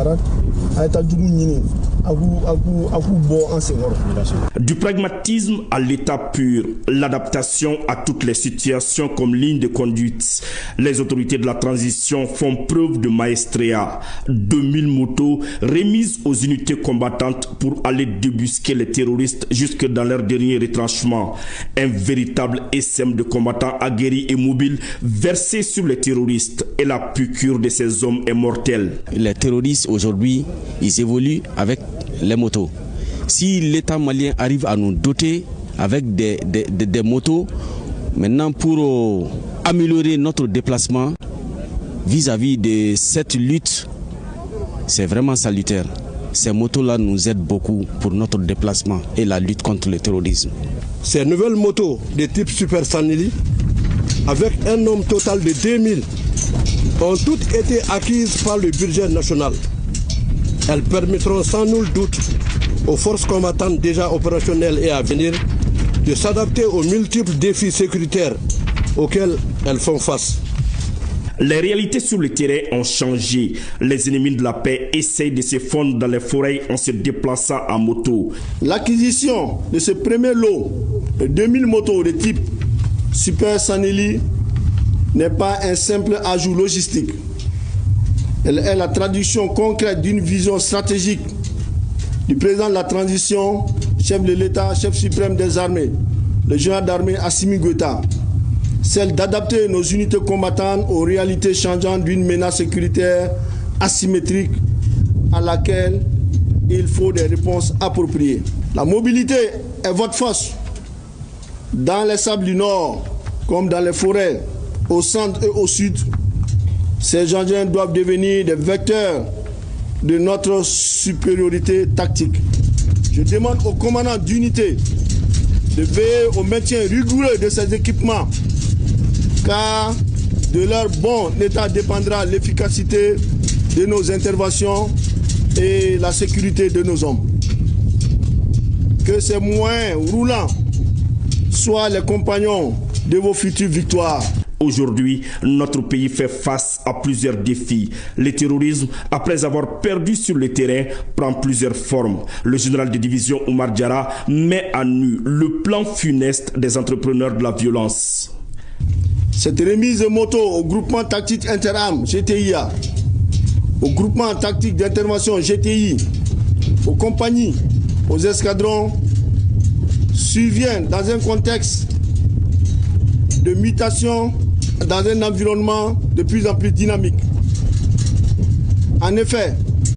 camarades. Du pragmatisme à l'état pur, l'adaptation à toutes les situations comme ligne de conduite. Les autorités de la transition font preuve de maestria. 2000 motos remises aux unités combattantes pour aller débusquer les terroristes jusque dans leur dernier retranchement. Un véritable SM de combattants aguerris et mobiles versés sur les terroristes, et la piqûre de ces hommes est mortelle. Les terroristes aujourd'hui, ils évoluent avec les motos. Si l'État malien arrive à nous doter avec des motos, maintenant pour améliorer notre déplacement vis-à-vis de cette lutte, c'est vraiment salutaire. Ces motos-là nous aident beaucoup pour notre déplacement et la lutte contre le terrorisme. Ces nouvelles motos de type Super Sanili, avec un nombre total de 2000, ont toutes été acquises par le budget national. Elles permettront sans nul doute aux forces combattantes déjà opérationnelles et à venir de s'adapter aux multiples défis sécuritaires auxquels elles font face. Les réalités sur le terrain ont changé. Les ennemis de la paix essayent de se fondre dans les forêts en se déplaçant en moto. L'acquisition de ce premier lot de 2000 motos de type Super Sanili n'est pas un simple ajout logistique. Elle est la traduction concrète d'une vision stratégique du président de la transition, chef de l'État, chef suprême des armées, le général d'armée Assimi Goïta. Celle d'adapter nos unités combattantes aux réalités changeantes d'une menace sécuritaire asymétrique à laquelle il faut des réponses appropriées. La mobilité est votre force. Dans les sables du Nord, comme dans les forêts, au centre et au sud, ces engins doivent devenir des vecteurs de notre supériorité tactique. Je demande aux commandants d'unité de veiller au maintien rigoureux de ces équipements, car de leur bon état dépendra l'efficacité de nos interventions et la sécurité de nos hommes. Que ces moyens roulants soient les compagnons de vos futures victoires. Aujourd'hui, notre pays fait face à plusieurs défis. Le terrorisme, après avoir perdu sur le terrain, prend plusieurs formes. Le général de division Oumar Diarra met à nu le plan funeste des entrepreneurs de la violence. Cette remise de moto au groupement tactique interarmes GTIA, au groupement tactique d'intervention GTI, aux compagnies, aux escadrons, survient dans un contexte de mutation dans un environnement de plus en plus dynamique. En effet,